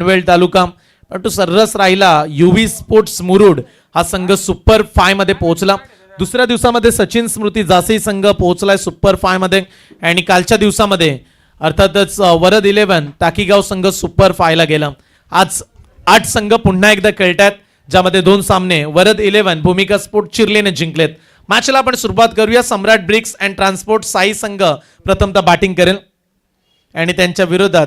पनवेल तालुका, परंतु सर्रास राहिला युवी स्पोर्ट्स मुरुड हा संघ सुपर 5 मध्ये पोहोचला. दुसऱ्या दिवसामध्ये सचिन स्मृती जासई संघ पोहोचलाय सुपर 5 मध्ये. आणि कालच्या दिवसामध्ये अर्थातच वरद 11 टाकीगाव संघ सुपर 5 ला गेला. आज 8 संघ पुन्हा एकदा खेळतात, ज्यामध्ये 2 सामने वरद 11 भूमिका स्पोर्ट चिरलेने जिंकलेत. मॅचला आपण सुरुवात करूया. सम्राट ब्रिक्स अँड ट्रान्सपोर्ट साई संघ प्रथमतः बॅटिंग करेल आणि त्यांच्या विरोधात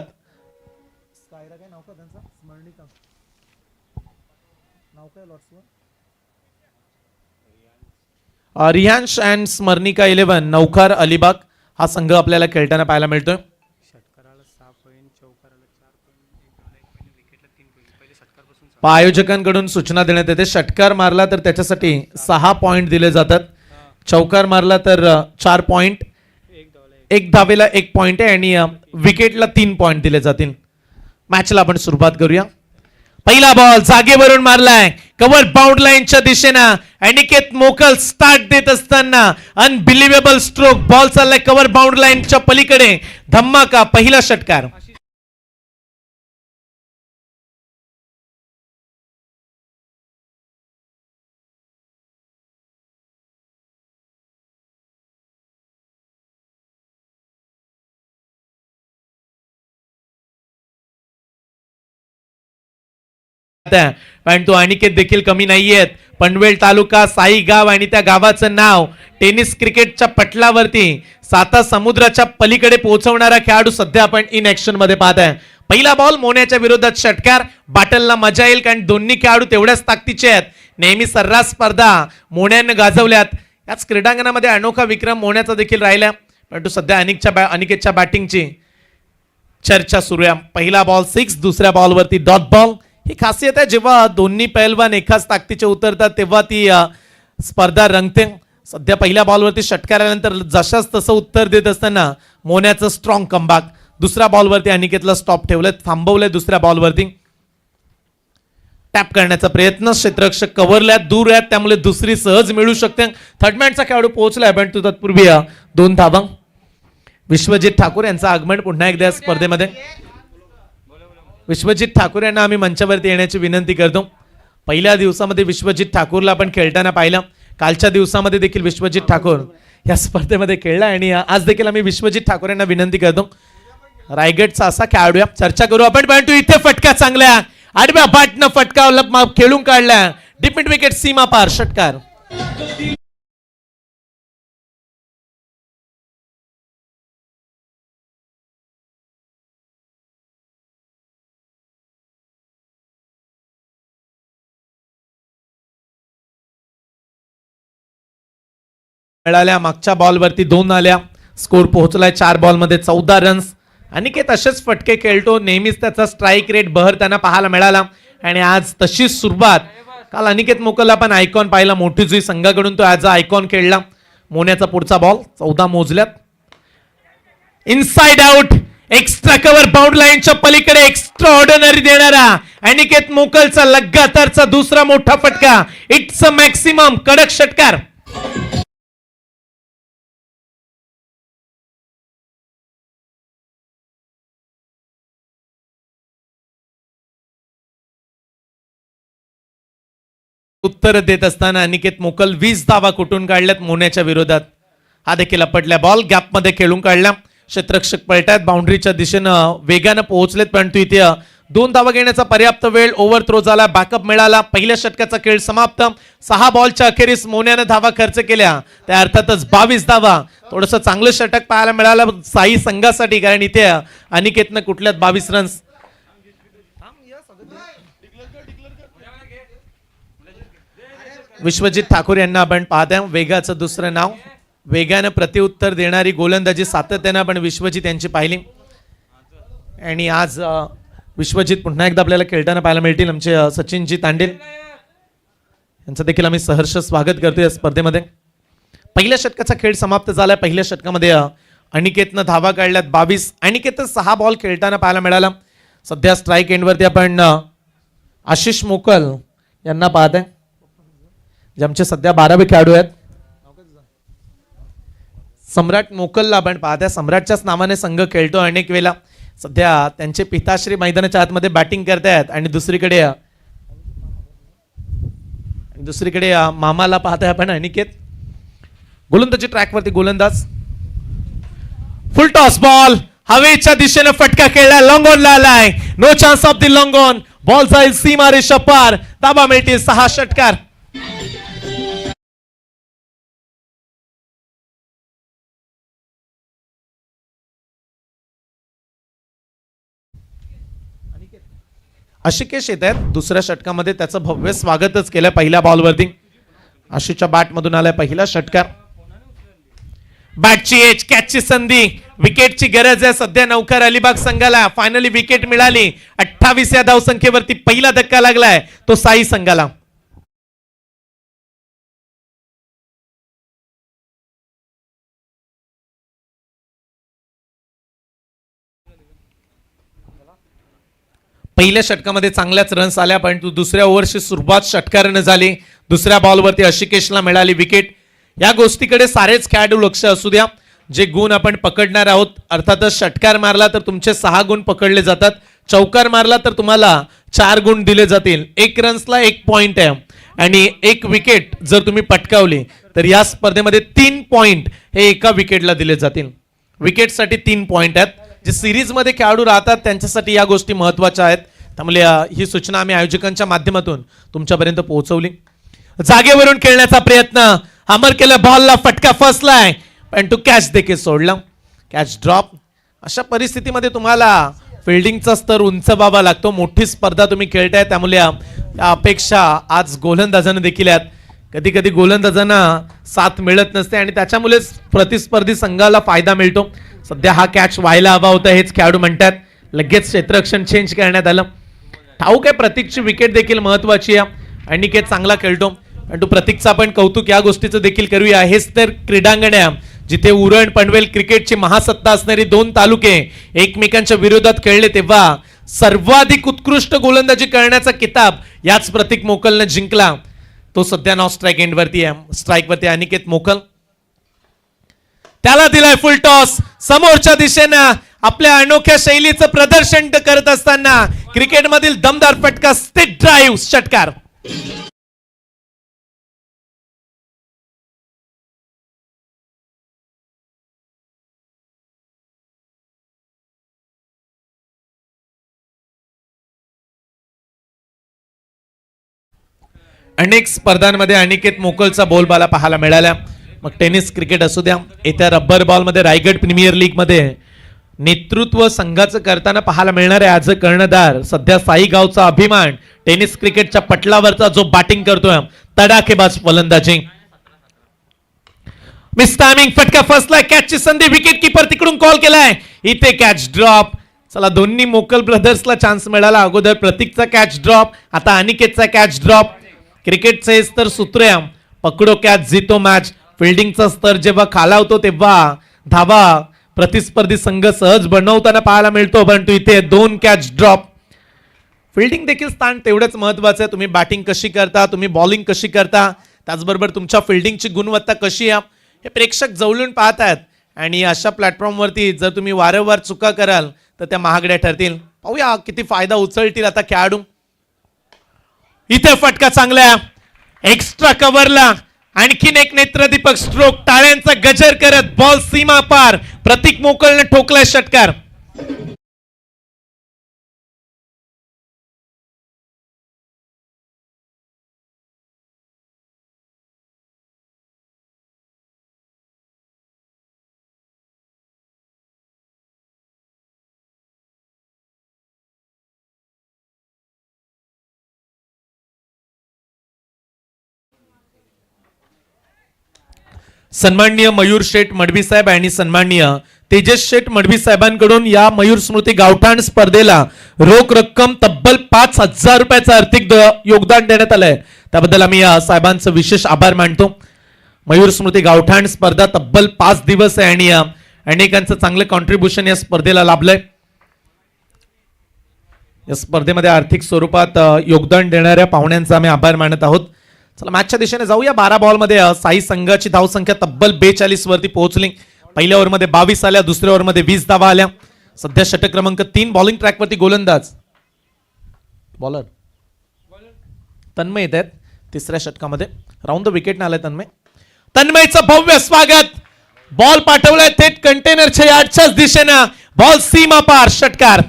रियांश अँड स्मरणिका 11 नौखार अलिबाग हा संघ आपल्याला खेळताना पाहायला मिळतोय. आयोजकांकडून सूचना देण्यात येते, षटकार मारला तर त्याच्यासाठी 6 पॉइंट दिले जातात, चौकार मारला तर 4 पॉइंट, एक धावेला 1 पॉइंट आहे आणि विकेटला 3 पॉइंट दिले जातील. मॅचला आपण सुरुवात करूया. पहिला बॉल जागेवरून मारलाय कव्हर बाउंड लाईनच्या दिशेनं. अनिकेत मोकल स्टार्ट देत असताना अनबिलिव्हेबल स्ट्रोक, बॉल चाललाय कव्हर बाउंड लाईनच्या पलीकडे, धम्माका, पहिला षटकार. पण तो अनिकेत देखील कमी नाहीयेत. पनवेल तालुका, साई गाव आणि त्या गावाचं नाव टेनिस क्रिकेटच्या पटलावरती साता समुद्राच्या पलीकडे पोहोचवणारा खेळाडू सध्या आपण इन ऍक्शन मध्ये पाहताय. पहिला बॉल मोन्याच्या विरोधात षटकार. बाटलला मजा येईल कारण दोन्ही खेळाडू तेवढ्याच ताकदीचे आहेत. नेहमी सर्रास स्पर्धा मोन्यानं गाजवल्यात. याच क्रीडांगणामध्ये अनोखा विक्रम मोन्याचा देखील राहिला, परंतु सध्या अनिकेतच्या बॅटिंगची चर्चा सुरू आहे. पहिला बॉल 6, दुसऱ्या बॉलवरती डॉट बॉल. ही खासियत आहे, जेव्हा दोन्ही पैलवान एकाच ताकदीचे उतरतात तेव्हा ती स्पर्धा रंगते. सध्या पहिल्या बॉलवरती षटकार आल्यानंतर जशाच तसं उत्तर देत असताना मोन्याचं स्ट्रॉंग कमबॅक. दुसऱ्या बॉलवरती अनिकेतला स्टॉप ठेवलंय, थांबवलंय. दुसऱ्या बॉलवरती टॅप करण्याचा प्रयत्न, क्षेत्ररक्षक कव्हरला दूर आहेत त्यामुळे दुसरी सहज मिळू शकते. थर्डमॅनचा खेळाडू पोहोचलाय, पण तो तत्पूर्वी 2 धावा. विश्वजित ठाकूर यांचं आगमन पुन्हा एकदा स्पर्धेमध्ये. विश्वजित ठाकूर यांना आम्ही मंचावरती येण्याची विनंती करतो. पहिल्या दिवसामध्ये विश्वजित ठाकूरला आपण खेळताना पाहिलं, कालच्या दिवसामध्ये देखील विश्वजित ठाकूर या स्पर्धेमध्ये खेळला आणि आज देखील आम्ही विश्वजित ठाकूर यांना विनंती करतो. रायगडचा असा खेळाडू चर्चा करू आपण, पण तू इथे फटका चांगला आडव्या बाटनं फटका खेळून काढला, डीप मिड विकेट सीमा पार षटकार. मिळाल्या मागच्या बॉलवरती 2 आल्या. स्कोर पोहोचलाय 4 बॉलमध्ये 14 रन्स. अनिकेत असेच फटके खेळतो, नेहमीच त्याचा स्ट्राईक रेट बहरताना पाहायला मिळाला आणि आज तशीच सुरुवात. काल अनिकेत मोकलला पण आयकॉन पाहिला, मोठी जुई संघाकडून तो ॲज अ आयकॉन खेळला. मोन्याचा पुढचा बॉल 14 मोजल्यात. Inside out, extra cover bound लाईनच्या पलीकडे एक्स्ट्रा ऑर्डिनरी देणारा अनिकेत मोकलचा लगातारचा दुसरा मोठा फटका. इट्स अ मॅक्सिमम, कडक षटकार. उत्तर देत असताना अनिकेत मोकल 20 धावा कुठून काढल्यात मोन्याच्या विरोधात. हा देखील आपटल्या बॉल गॅपमध्ये खेळून काढला. क्षेत्ररक्षक पळतायत, बाउंड्रीच्या दिशेनं वेगानं पोहोचलेत, परंतु इथे 2 धावा घेण्याचा पर्याप्त वेळ. ओव्हर थ्रो झाला, बॅकअप मिळाला. पहिल्या षटकाचा खेळ समाप्त. 6 बॉलच्या अखेरीस मोन्यानं धावा खर्च केल्या, त्या अर्थातच 22 धावा. थोडंसं चांगलं षटक पाहायला मिळालं साई संघासाठी, कारण इथे अनिकेतनं कुठल्यात 22 रन्स. विश्वजित ठाकूर यांना आपण पाहताय, वेगाचं दुसरं नाव. वेगानं प्रत्युत्तर देणारी गोलंदाजी सातत्यानं आपण विश्वजित यांची पाहिली आणि आज विश्वजित पुन्हा एकदा आपल्याला खेळताना पाहायला मिळतील. आमचे सचिनजी तांडेल यांचं देखील आम्ही सहर्ष स्वागत करतो या स्पर्धेमध्ये. पहिल्या षटकाचा खेळ समाप्त झाला. पहिल्या षटकामध्ये अनिकेतनं धावा काढल्यात 22. अनिकेतनं 6 बॉल खेळताना पाहायला मिळाला. सध्या स्ट्राईक एंडवरती आपण आशिष मोकल यांना पाहत आहे, जे आमचे सध्या 12वे खेळाडू आहेत. सम्राट मोकलला आपण पाहत आहे. सम्राटच्याच नावाने संघ खेळतो अनेक वेळेला. सध्या त्यांचे पिताश्री मैदानाच्या आतमध्ये बॅटिंग करतायत आणि दुसरीकडे मामाला पाहताय आपण अनिकेत. गोलंदाजी ट्रॅकवरती गोलंदाज. फुल टॉस बॉल हवेच्या दिशेने फटका खेळला, लॉंग ऑन आलाय. No chance of the long on. Ball जाईल सीमारेषा पार. दाबा मिळतील 6 षटकार. आशिकेश येत आहेत दुसऱ्या षटकामध्ये. त्याचं भव्य स्वागतच केलं पहिल्या बॉलवरती. आशिषच्या बॅट मधून आलाय पहिला षटकार. बॅटची एज, कॅचची संधी, विकेटची गरज आहे सध्या नौकर अलिबाग संघाला. फायनली विकेट मिळाली. 28 या धावसंख्येवरती पहिला धक्का लागलाय तो साई संघाला. पहिल्या षटकामध्ये चांगल्याच रन्स आल्या, परंतु दुसऱ्या ओव्हरची सुरुवात षटकाराने झाली. दुसऱ्या बॉलवरती आशिकेशला मिळाली विकेट. या गोष्टीकडे सारेच खेळाडू लक्ष असू द्या. जे गुण आपण पकडणार आहोत, अर्थातच षटकार मारला तर तुमचे 6 गुण पकडले जातात. चौकार मारला तर तुम्हाला 4 गुण दिले जातील. 1 रन्सला 1 पॉइंट आहे आणि 1 विकेट जर तुम्ही पटकावली तर या स्पर्धेमध्ये 3 पॉइंट हे एका विकेटला दिले जातील. विकेटसाठी 3 पॉइंट आहेत. जे सिरीज मध्ये खेळाडू राहतात त्यांच्यासाठी या गोष्टी महत्वाच्या आहेत. त्यामुळे ही सूचना आम्ही आयोजकांच्या माध्यमातून तुमच्यापर्यंत पोहोचवली. जागेवरून खेळण्याचा प्रयत्न, हमर केलं, बॉलला फटका फसलाय पण तो कॅच देखील सोडला. Catch drop. अशा परिस्थितीमध्ये तुम्हाला फिल्डिंगचा स्तर उंचावावा लागतो. मोठी स्पर्धा तुम्ही खेळताय त्यामुळे या अपेक्षा आज गोलंदाजांना देखील आहेत. कधी कधी गोलंदाजांना साथ मिळत नसते आणि त्याच्यामुळेच प्रतिस्पर्धी संघाला फायदा मिळतो. सध्या हा कॅच व्हायला हवा होता हेच खेळाडू म्हणतात. लगेच क्षेत्ररक्षण चेंज करण्यात आलं. ठाऊक आहे प्रतीकची विकेट देखील महत्वाची आहे. अनिकेत चांगला खेळतो परंतु प्रतीकचं आपण कौतुक या गोष्टीचं देखील करूया. हेच तर क्रीडांगण आहे जिथे उरण पनवेल क्रिकेटची महासत्ता असणारी 2 तालुके एकमेकांच्या विरोधात खेळले तेव्हा सर्वाधिक उत्कृष्ट गोलंदाजी करण्याचा किताब याच प्रतीक मोकलने जिंकला. तो सध्या नॉन स्ट्राईक एंडवरती आहे. स्ट्राईकवरती अनिकेत मोकल. त्याला दिलाय फुल टॉस. समोरच्या दिशेनं आपल्या अनोख्या शैलीचं प्रदर्शन करत असताना क्रिकेटमधील दमदार फटका, स्टिक ड्राईव्ह षटकार. अनेक स्पर्धांमध्ये अनिकेत मोकलचा बोलबाला पाहायला मिळाला. मग टेनिस क्रिकेट असू द्या, येत्या रब्बर बॉल मध्ये रायगड प्रीमियर लीग मध्ये नेतृत्व संघाचं करताना पाहायला मिळणारे आज कर्णधार सध्या साई गावचा अभिमान. टेनिस क्रिकेटच्या पटलावरचा जो बॅटिंग करतोय, तडाखेबाज फलंदाजी. मिस टायमिंग, फटका फसलाय. कॅचची संधी, विकेट किपर तिकडून कॉल केलाय. इथे कॅच ड्रॉप. चला दोन्ही मोकल ब्रदर्सला चान्स मिळाला. अगोदर प्रतीकचा कॅच ड्रॉप, आता अनिकेतचा कॅच ड्रॉप. क्रिकेटचं हेच तर सूत्र आहे, पकडो कॅच जीतो मॅच. फिल्डिंगचा स्तर जेव्हा खालावतो तेव्हा धावा प्रतिस्पर्धी संघ सहज बनवताना पाहायला मिळतो, परंतु इथे 2 कॅच ड्रॉप. फिल्डिंग देखील स्थान तेवढंच महत्वाचं आहे. तुम्ही बॅटिंग कशी करता, तुम्ही बॉलिंग कशी करता, त्याचबरोबर तुमच्या फिल्डिंगची गुणवत्ता कशी आहे हे प्रेक्षक जवळून पाहत आहेत. आणि अशा प्लॅटफॉर्मवरती जर तुम्ही वारंवार चुका कराल तर त्या महागड्या ठरतील. पाहूया किती फायदा उचलतील आता खेळाडू. इथे फटका चांगला, एक्स्ट्रा कव्हरला आणखीन एक नेत्रदीपक स्ट्रोक. टाळ्यांचा गजर करत बॉल सीमा पार. प्रतीक मोकलने ठोकलाय षटकार. सन्माननीय मयूर शेठ मडवी साहेब आणि सन्माननीय तेजस शेठ मडवी साहेबांकडून या मयूर स्मृती गावठाण स्पर्धेला रोख रक्कम तब्बल 5,000 रुपयाचं आर्थिक योगदान देण्यात आलंय. त्याबद्दल आम्ही या साहेबांचं विशेष आभार मानतो. मयूर स्मृती गावठाण स्पर्धा तब्बल 5 दिवस आहे आणि अनेकांचं चांगलं कॉन्ट्रीब्युशन या स्पर्धेला लाभलंय. या स्पर्धेमध्ये आर्थिक स्वरूपात योगदान देणाऱ्या पाहुण्यांचा आम्ही आभार मानत आहोत. चला मॅचच्या दिशेने जाऊया. 12 बॉलमध्ये साई संघाची धावसंख्या तब्बल 42 वरती पोहोचली. पहिल्या ओव्हरमध्ये 22 आल्या, दुसऱ्या ओव्हरमध्ये 20 धावा आल्या. सध्या षटक क्रमांक 3 बॉलिंग ट्रॅकवरती गोलंदाज बॉलर तन्मय येत आहेत तिसऱ्या षटकामध्ये. राऊंड द विकेट आलाय तन्मय. तन्मयचं भव्य स्वागत. बॉल पाठवलाय थेट कंटेनरच्या यार्डच्याच दिशेनं. बॉल सीमा पार षटकार.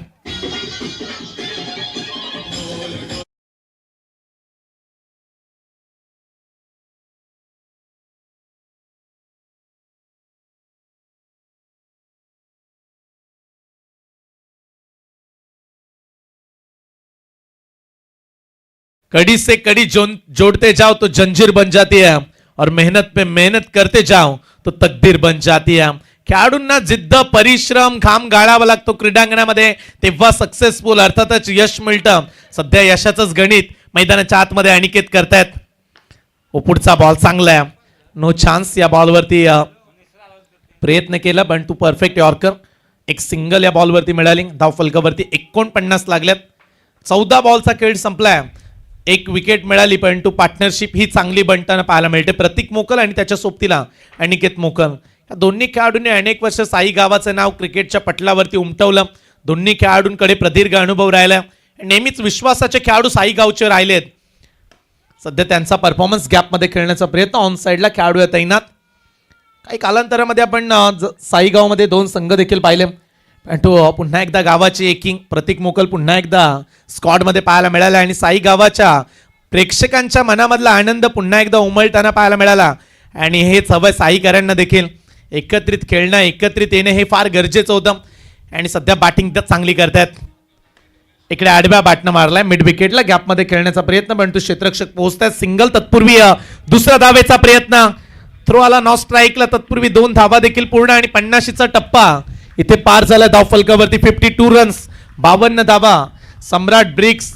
कड़ी से कड़ी जोड़ते जाओ तो जंजीर बन जाती है और मेहनत पे मेहनत करते जाओ तो तकदीर बन जाती है. खेळाडूंना जिद्द परिश्रम घाम गाळावा लागतो क्रीडांगणामध्ये तेव्हा सक्सेसफुल अर्थातच यश मिळतं. सध्या यशाचंच गणित मैदानाच्या आतमध्ये अनिकेत करतायत. पुढचा बॉल चांगला आहे. नो चान्स या बॉलवरती प्रयत्न केला पण तू परफेक्ट यॉर्कर. एक सिंगल या बॉलवरती मिळाली. धाव फलकावरती 49 लागल्यात. 14 बॉलचा खेळ संपलाय. एक विकेट मिळाली परंतु पार्टनरशिप ही चांगली बनताना पाहायला मिळते. प्रतीक मोकल आणि त्याच्या सोबतीला अनिकेत मोकल या दोन्ही खेळाडूंनी अनेक वर्ष साई गावाचं नाव क्रिकेटच्या पटलावरती उमटवलं. दोन्ही खेळाडूंकडे प्रदीर्घ अनुभव राहिला. नेहमीच विश्वासाचे खेळाडू साई गावचे राहिलेत. सध्या त्यांचा परफॉर्मन्स गॅपमध्ये खेळण्याचा प्रयत्न. ऑन साईडला खेळाडू आहे तैनात. काही कालांतरामध्ये आपण साई गावमध्ये 2 संघ देखील पाहिले. तो पुन्हा एकदा गावाची एकिंग प्रतीक मोकल पुन्हा एकदा स्क्वॉडमध्ये पाहायला मिळाला आणि साई गावाच्या प्रेक्षकांच्या मनामधला आनंद पुन्हा एकदा उमलताना पाहायला मिळाला. आणि हेच हवं साईकरांना देखील. एकत्रित खेळणं एकत्रित येणं हे फार गरजेचं होतं. आणि सध्या बॅटिंग तर चांगली करतायत. इकडे आडव्या बॅटनं मारलाय मिड विकेटला. गॅपमध्ये खेळण्याचा प्रयत्न पण तो क्षेत्ररक्षक पोहोचतायत. सिंगल तत्पूर्वी दुसरा धावेचा प्रयत्न. थ्रो आला नॉ स्ट्राईकला. तत्पूर्वी 2 धावा देखील पूर्ण आणि 50चा टप्पा इथे पार झाला. धाव फलकावरती 52 रन्स 52 धावा. सम्राट ब्रिक्स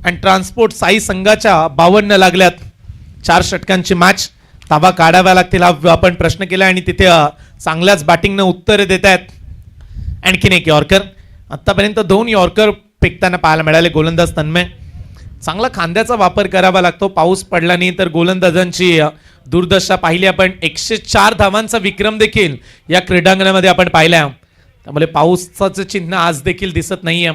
आणि ट्रान्सपोर्ट साई संघाच्या 52 लागल्यात. 4 षटकांची मॅच. धावा काढाव्या लागतील हा आपण प्रश्न केला आणि तिथे चांगल्याच बॅटिंगनं उत्तर देत आहेत. आणखीन एक यॉर्कर. आतापर्यंत 2 यॉर्कर फेकताना पाहायला मिळाले गोलंदाज तन्मय. चांगला खांद्याचा वापर करावा लागतो. पाऊस पडला नाही तर गोलंदाजांची दुर्दशा पाहिली आपण. 104 धावांचा विक्रम देखील या क्रीडांगणामध्ये आपण पाहिला. त्यामुळे पावसाचं चिन्ह आज देखील दिसत नाहीये.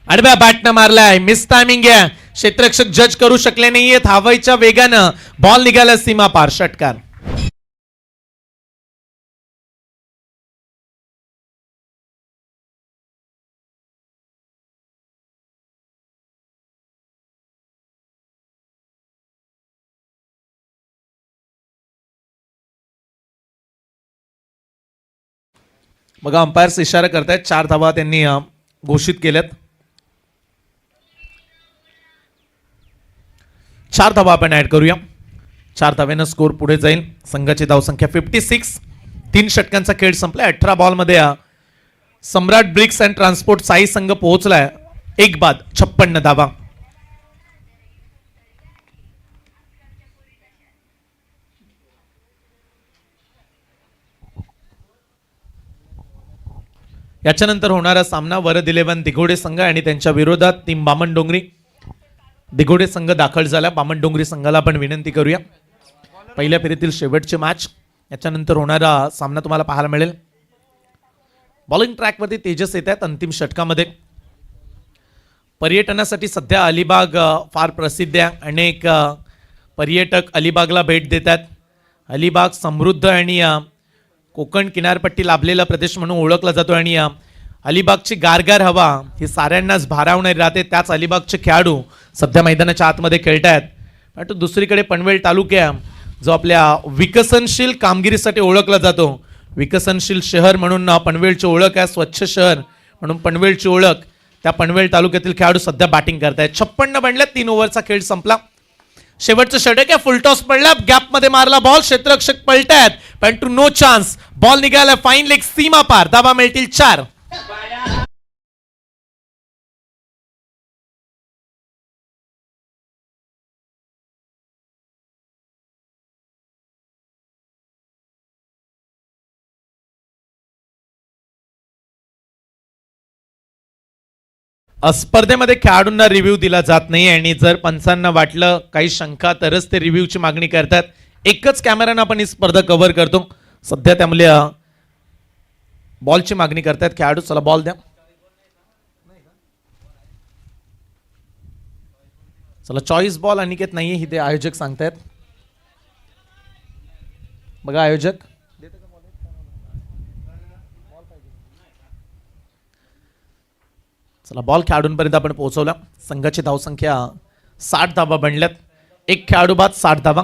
आडव्या बॅटनं मारलाय. मिस टायमिंग आहे. क्षेत्ररक्षक जज करू शकले नाहीयेत. हवाईच्या वेगानं बॉल निघाला सीमा पार षटकार. बघा अंपायर्स इशारा करतायत. 4 धावा त्यांनी घोषित केल्यात. 4 धावा आपण ऍड करूया. 4 धाव्यानं स्कोर पुढे जाईल. संघाची धावसंख्या 56. 3 षटकांचा खेळ संपलाय. 18 बॉलमध्ये सम्राट ब्रिक्स अँड ट्रान्सपोर्ट साई संघ पोहोचलाय. 1 बाद 56 धावा. याच्यानंतर होणारा सामना वरद 11 दिघोडे संघ आणि त्यांच्या विरोधात टीम बामणडोंगरी. दिघोडे संघ दाखल झाला. बामणडोंगरी संघाला आपण विनंती करूया. पहिल्या फेरीतील शेवटची मॅच. याच्यानंतर होणारा सामना तुम्हाला पाहायला मिळेल. बॉलिंग ट्रॅकवरती तेजस येत आहेत अंतिम षटकामध्ये. पर्यटनासाठी सध्या अलिबाग फार प्रसिद्ध आहे. अनेक पर्यटक अलिबागला भेट देतात. अलिबाग समृद्ध आणि कोकण किनारपट्टी लाभलेला प्रदेश म्हणून ओळखला जातो आणि अलिबागची गारगार हवा ही साऱ्यांनाच भारावणारी राहते. त्याच अलिबागचे खेळाडू सध्या मैदानाच्या आतमध्ये खेळतायत. पण दुसरीकडे पनवेल तालुक्या जो आपल्या विकसनशील कामगिरीसाठी ओळखला जातो. विकसनशील शहर म्हणून पनवेलची ओळख आहे. स्वच्छ शहर म्हणून पनवेलची ओळख. त्या पनवेल तालुक्यातील खेळाडू सध्या बॅटिंग करतायत. 56 बनल्यात. 3 ओव्हरचा खेळ संपला. शेवटचं षटक आहे. फुलटॉस पडला. गॅपमध्ये मारला बॉल. क्षेत्ररक्षक पलटायत पण टू नो चान्स. बॉल निघाला फाईन लेग सीमा पार. धावा मिळतील 4. स्पर्धेमध्ये खेळाडूंना रिव्ह्यू दिला जात नाही आणि जर पंचांना वाटलं काही शंका तरच ते रिव्ह्यूची मागणी करतात. एकच कॅमेरानं आपण ही स्पर्धा कव्हर करतो सध्या. त्यामुळे बॉलची मागणी करतायत खेळाडू. चला बॉल द्या. चला चॉईस बॉल अनिकेत नाहीये ही ते आयोजक सांगतायत. बघा आयोजक. चला बॉल खेळाडूंपर्यंत आपण पोहोचवला. संघाची धावसंख्या 60 धावा बनल्यात. एक खेळाडू बाद 60 धावा.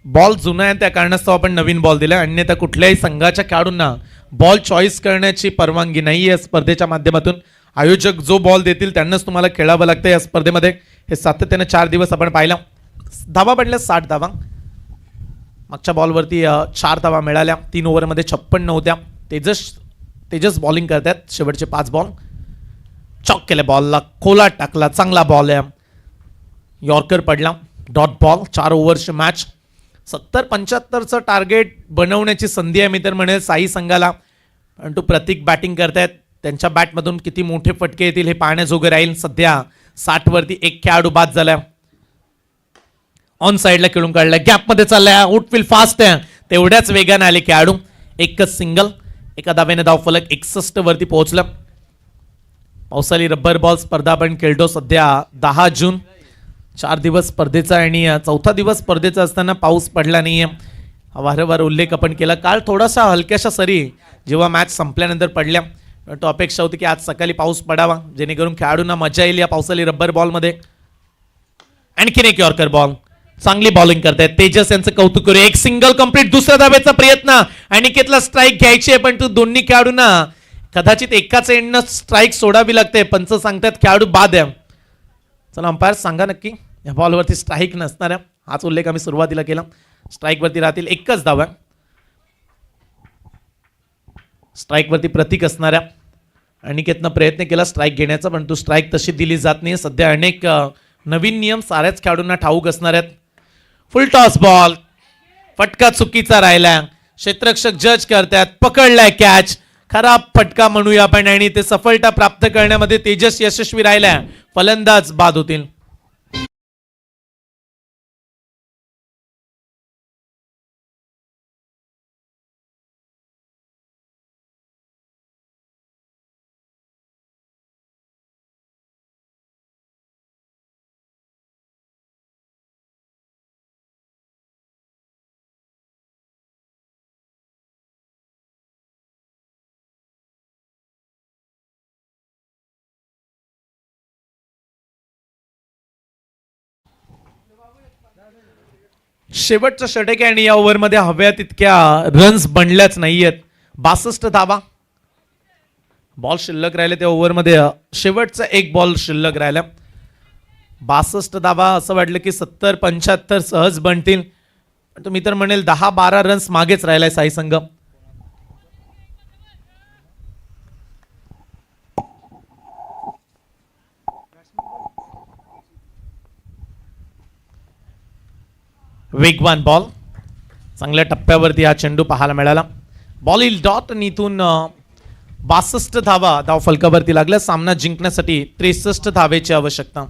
बॉल जुना आहे त्या कारणास्तव आपण नवीन बॉल दिला. अन्यथा कुठल्याही संघाच्या खेळाडूंना बॉल चॉईस करण्याची परवानगी नाही आहे स्पर्धेच्या माध्यमातून. आयोजक जो बॉल देतील त्यांनाच तुम्हाला खेळावं लागतं या स्पर्धेमध्ये. हे सातत्याने 4 दिवस आपण पाहिलं. धावा बनल्या 60 धावा. मागच्या बॉलवरती 4 धावा मिळाल्या. 3 ओव्हरमध्ये 56 होत्या. तेजस बॉलिंग करतात. शेवटचे 5 बॉल चॉक केले. बॉलला खोला टाकला. चांगला बॉल आहे. यॉर्कर पडला. Dot ball. 4 ओव्हरची मॅच. 70-75चं टार्गेट बनवण्याची संधी आहे मी तर म्हणेल साई संघाला. परंतु प्रतीक बॅटिंग करतायत. त्यांच्या बॅटमधून किती मोठे फटके येतील हे पाहण्याजोगे राहील. सध्या 60 वरती एक खेळाडू बाद झाला. ऑन साईडला खेळून काढलाय. गॅपमध्ये चाललाय. आउटफील्ड फास्ट आहे. तेवढ्याच वेगाने आले खेळाडू. एकच सिंगल. एका धावेने धावफलक 61 वरती पोहोचलं. पावसाळी रब्बर बॉल स्पर्धा आपण खेळतो सध्या 10 जून. 4 दिवस स्पर्धेचा आणि 4था दिवस स्पर्धेचा असताना पाऊस पडला नाहीये. वारंवार उल्लेख आपण केला. काल थोडासा हलक्याशा सरी जेव्हा मॅच संपल्यानंतर पडल्या. तो अपेक्षा होती की आज सकाळी पाऊस पडावा जेणेकरून खेळाडूंना मजा येईल या पावसाळी रब्बर बॉलमध्ये. आणखीन एक यॉर्कर बॉल. चांगली बॉलिंग करतायत. तेजस यांचं कौतुक करू. एक सिंगल कंप्लीट. दुसऱ्या धावेचा प्रयत्न. अनिकेतला स्ट्राईक घ्यायची आहे पण तो दोन्ही खेळाडूंना कदाचित एकाच एंडनं स्ट्राईक सोडावी लागते. पंच सांगतात खेळाडू बाद आहे. चला अंपायर सांगा नक्की या बॉलवरती स्ट्राईक नसणार आहे. हाच उल्लेख आम्ही सुरुवातीला केला. स्ट्राईकवरती राहतील. एकच धावा. स्ट्राईकवरती प्रतीक असणाऱ्या अनिकेतनं प्रयत्न केला स्ट्राईक घेण्याचा पण तो स्ट्राईक तशी दिली जात नाही. सध्या अनेक नवीन नियम साऱ्याच खेळाडूंना ठाऊक असणार आहेत. फुल टॉस बॉल. फटका चुकीचा राहिला. क्षेत्ररक्षक जज करतात. पकडलाय कॅच. खराब फटका म्हणूया आपण आणि ते सफलता प्राप्त करण्यामध्ये तेजस यशस्वी राहिलाय. फलंदाज बाद होतील. शेवटचा षटक आहे आणि या ओव्हरमध्ये हव्या तितक्या रन्स बनल्याच नाहीयेत. 62 धावा. बॉल शिल्लक राहिले त्या ओव्हरमध्ये. शेवटचा एक बॉल शिल्लक राहिला. 62 धावा. असं वाटलं की 70-75 सहज बनतील पण मी तर म्हणेल 10-12 रन्स मागेच राहिलाय साई संघ. वेगवान बॉल. चांगल्या टप्प्यावरती हा चेंडू पाहायला मिळाला. बॉल येईल डॉट आणि इथून 62 धावा धाव फलकावरती लागल्या. सामना जिंकण्यासाठी 63 धावेची आवश्यकता.